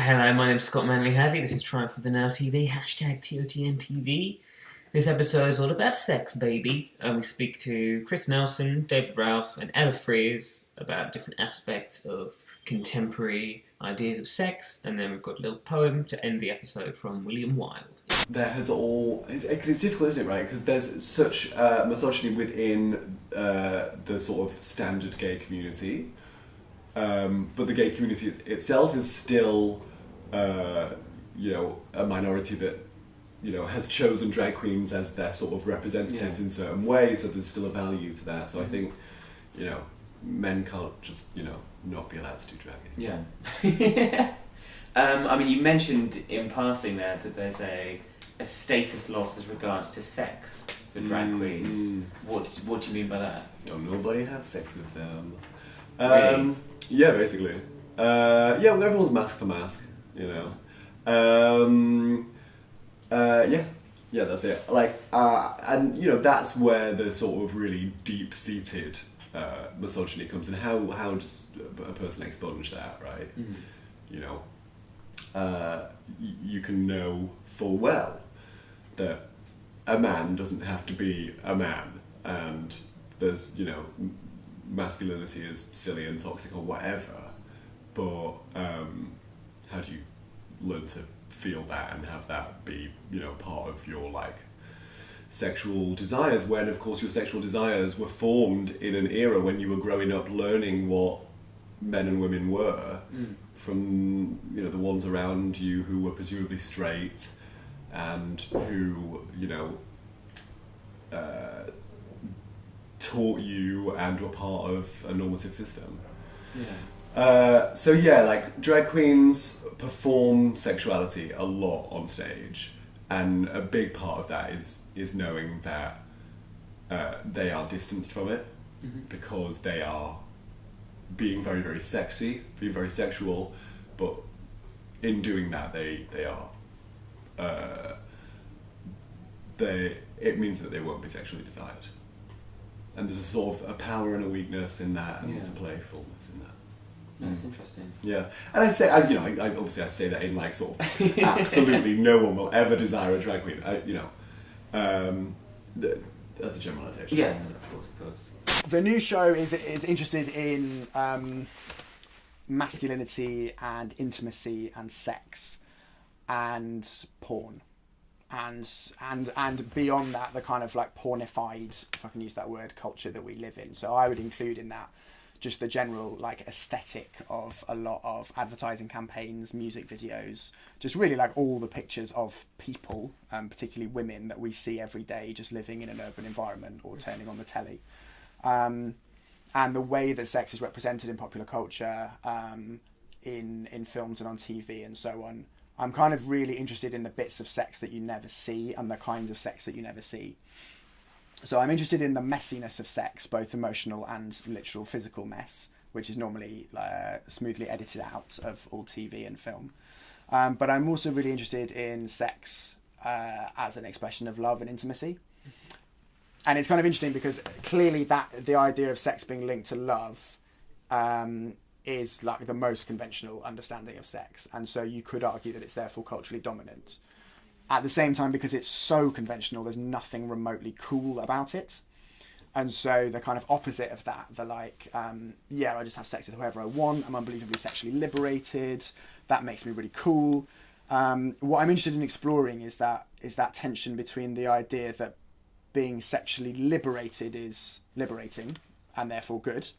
Hello, my name's Scott Manley Hadley. This is Triumph of the Now TV, hashtag TOTNTV. This episode is all about sex, baby. And we speak to Chris Nelson, David Ralfe, and Ella Frears about different aspects of contemporary ideas of sex. And then we've got a little poem to end the episode from William Wyld. It's difficult, isn't it, right? Because there's such misogyny within the sort of standard gay community. But the gay community itself is still, a minority that, has chosen drag queens as their sort of representatives in certain ways, so there's still a value to that. So I think, men can't just, not be allowed to do drag anymore. Yeah. You mentioned in passing there that there's a status loss as regards to sex for drag queens. What do you mean by that? Nobody have sex with them. Really? Yeah, basically. Well, everyone's mask for mask, Yeah, that's it. That's where the sort of really deep-seated misogyny comes in. How does a person expunge that, right? You can know full well that a man doesn't have to be a man, and there's, masculinity is silly and toxic or whatever, but how do you learn to feel that and have that be, part of your sexual desires, when of course your sexual desires were formed in an era when you were growing up learning what men and women were from the ones around you who were presumably straight and who taught you and were part of a normative system. Drag queens perform sexuality a lot on stage, and a big part of that is knowing that they are distanced from it, because they are being very, very sexy, being very sexual, but in doing that they are it means that they won't be sexually desired. And there's a sort of a power and a weakness in that, and there's a playfulness in that. That's interesting. Yeah, and I say, I say that in sort of absolutely no one will ever desire a drag queen. That's a generalisation. Yeah, of course. The new show is interested in masculinity and intimacy and sex and porn. And beyond that, the kind of pornified, if I can use that word, culture that we live in. So I would include in that just the general aesthetic of a lot of advertising campaigns, music videos, just really all the pictures of people, particularly women, that we see every day just living in an urban environment or turning on the telly. And the way that sex is represented in popular culture, in films and on TV and so on. I'm kind of really interested in the bits of sex that you never see and the kinds of sex that you never see. So I'm interested in the messiness of sex, both emotional and literal physical mess, which is normally smoothly edited out of all TV and film. But I'm also really interested in sex as an expression of love and intimacy. And it's kind of interesting because clearly the idea of sex being linked to love is the most conventional understanding of sex, and so you could argue that it's therefore culturally dominant. At the same time, because it's so conventional, there's nothing remotely cool about it, and so the kind of opposite of that, I just have sex with whoever I want, I'm unbelievably sexually liberated, that makes me really cool. What I'm interested in exploring is that tension between the idea that being sexually liberated is liberating and therefore good,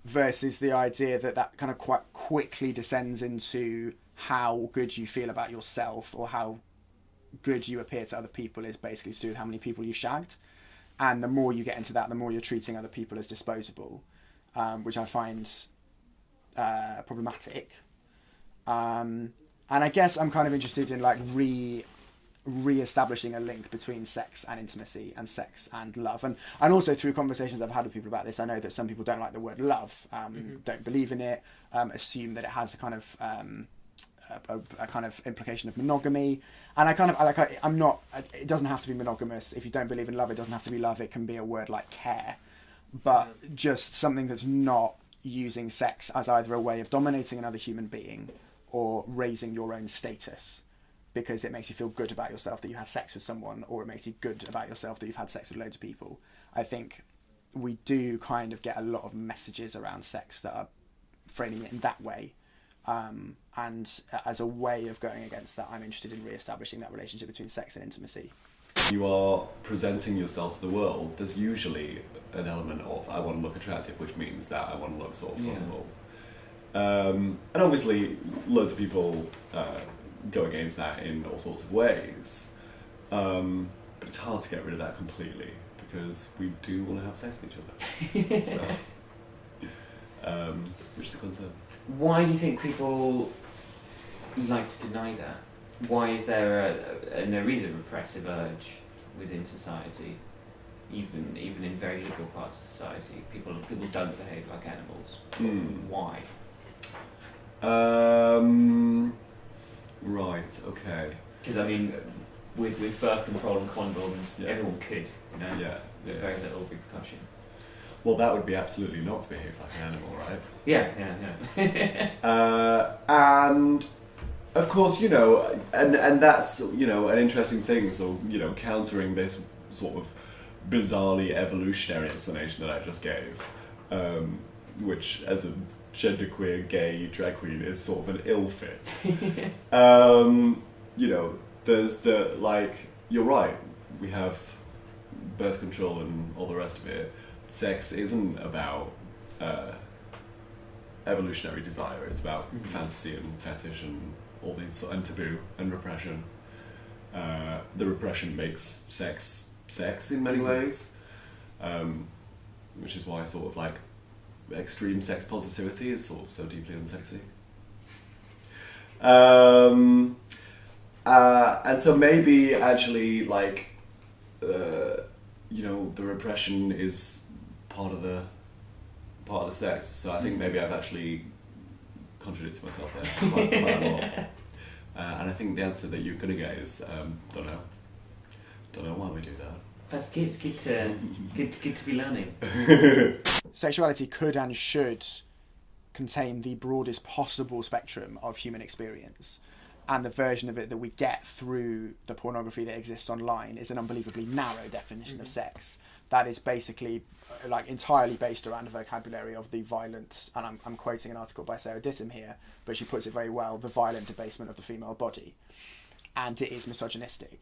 versus the idea that kind of quite quickly descends into how good you feel about yourself or how good you appear to other people is basically to do with how many people you shagged. And the more you get into that, the more you're treating other people as disposable, which I find problematic. And I guess I'm kind of interested in re-establishing a link between sex and intimacy and sex and love, and also through conversations I've had with people about this, I know that some people don't like the word love, don't believe in it, assume that it has a kind of a kind of implication of monogamy, and I'm not, it doesn't have to be monogamous. If you don't believe in love, it doesn't have to be love. It can be a word like care, but just something that's not using sex as either a way of dominating another human being or raising your own status because it makes you feel good about yourself that you had sex with someone, or it makes you good about yourself that you've had sex with loads of people. I think we do kind of get a lot of messages around sex that are framing it in that way. And as a way of going against that, I'm interested in re-establishing that relationship between sex and intimacy. You are presenting yourself to the world, there's usually an element of I want to look attractive, which means that I want to look sort of vulnerable. And obviously loads of people go against that in all sorts of ways. But it's hard to get rid of that completely because we do want to have sex with each other. So, which is a concern. Why do you think people like to deny that? Why is there there is a repressive urge within society, even in very liberal parts of society? People don't behave like animals. Why? Right. Okay. Because I mean, with birth control and condoms, everyone could, you know, with very little repercussion. Well, that would be absolutely not to behave like an animal, right? Yeah. And of course, you know, and that's, you know, an interesting thing. So, you know, countering this sort of bizarrely evolutionary explanation that I just gave, which as a genderqueer gay drag queen is sort of an ill fit. You know, there's the, like, you're right, we have birth control and all the rest of it. Sex isn't about evolutionary desire, it's about fantasy and fetish and all these, and taboo and repression. The repression makes sex in many ways, which is why sort of like extreme sex positivity is sort of so deeply unsexy. And so maybe actually like, you know, the repression is part of the sex. So I think maybe I've actually contradicted myself there quite a lot. And I think the answer that you're gonna get is don't know why we do that. That's good. It's good to be learning. Sexuality could and should contain the broadest possible spectrum of human experience, and the version of it that we get through the pornography that exists online is an unbelievably narrow definition of sex that is basically like entirely based around a vocabulary of the violent, and I'm quoting an article by Sarah Dittam here, but she puts it very well, the violent debasement of the female body, and it is misogynistic.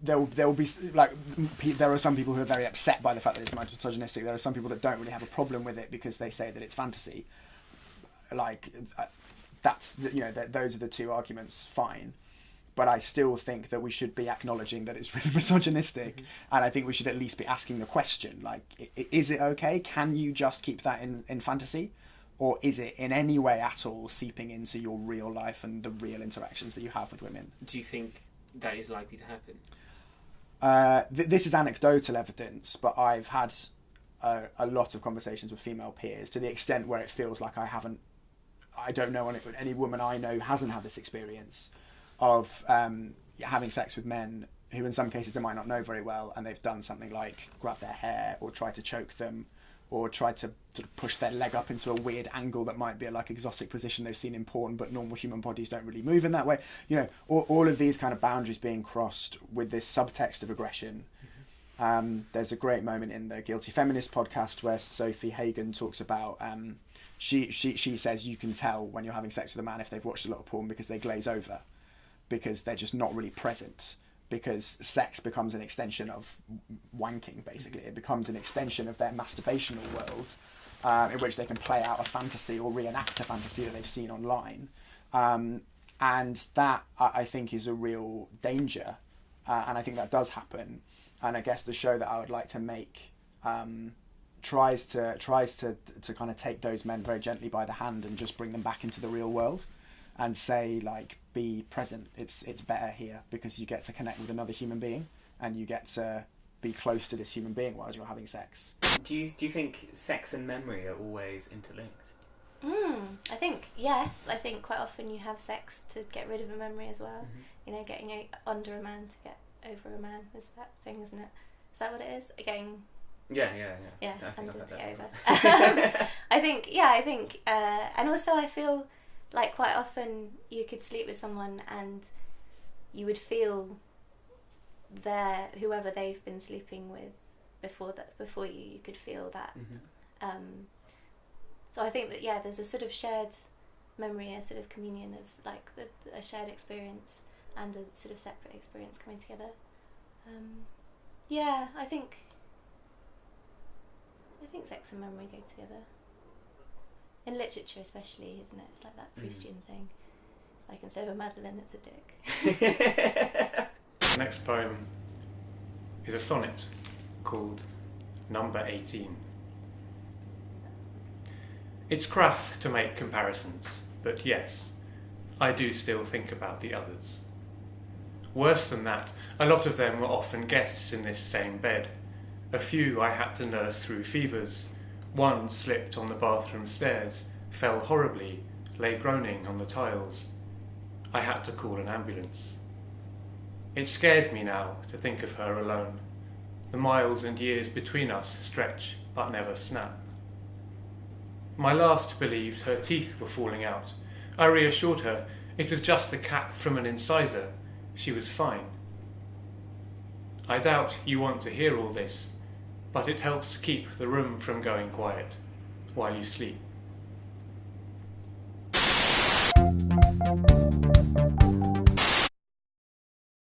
There will be like, there are some people who are very upset by the fact that it's misogynistic. There are some people that don't really have a problem with it because they say that it's fantasy. Like that's, you know, those are the two arguments. Fine, but I still think that we should be acknowledging that it's really misogynistic, and I think we should at least be asking the question: like, is it okay? Can you just keep that in fantasy, or is it in any way at all seeping into your real life and the real interactions that you have with women? Do you think that is likely to happen? This is anecdotal evidence, but I've had a lot of conversations with female peers to the extent where it feels like I don't know any woman I know hasn't had this experience of having sex with men who in some cases they might not know very well, and they've done something like grab their hair or try to choke them or try to sort of push their leg up into a weird angle that might be a like exotic position they've seen in porn, but normal human bodies don't really move in that way. You know, all of these kind of boundaries being crossed with this subtext of aggression. There's a great moment in the Guilty Feminist podcast where Sophie Hagen talks about she says you can tell when you're having sex with a man if they've watched a lot of porn because they glaze over, because they're just not really present, because sex becomes an extension of wanking, basically. It becomes an extension of their masturbational world, in which they can play out a fantasy or reenact a fantasy that they've seen online. And that, I think, is a real danger. And I think that does happen. And I guess the show that I would like to make tries to kind of take those men very gently by the hand and just bring them back into the real world and say, like, be present. It's better here because you get to connect with another human being and you get to be close to this human being while you're having sex. Do you think sex and memory are always interlinked? I think yes. I think quite often you have sex to get rid of a memory as well. You know, getting under a man to get over a man is that thing, isn't it? Is that what it is? Getting Yeah. Yeah, I think and I've to had get that over. I think, and also I feel like quite often you could sleep with someone and you would feel whoever they've been sleeping with before you could feel that. So I think that there's a sort of shared memory, a sort of communion of like a shared experience and a sort of separate experience coming together. I think sex and memory go together. In literature especially, isn't it? It's like that Proustian thing. Like instead of a Madeleine, it's a dick. The next poem is a sonnet called Number 18. It's crass to make comparisons, but yes, I do still think about the others. Worse than that, a lot of them were often guests in this same bed. A few I had to nurse through fevers. One slipped on the bathroom stairs, fell horribly, lay groaning on the tiles. I had to call an ambulance. It scares me now to think of her alone. The miles and years between us stretch but never snap. My last believed her teeth were falling out. I reassured her it was just the cap from an incisor. She was fine. I doubt you want to hear all this, but it helps keep the room from going quiet while you sleep.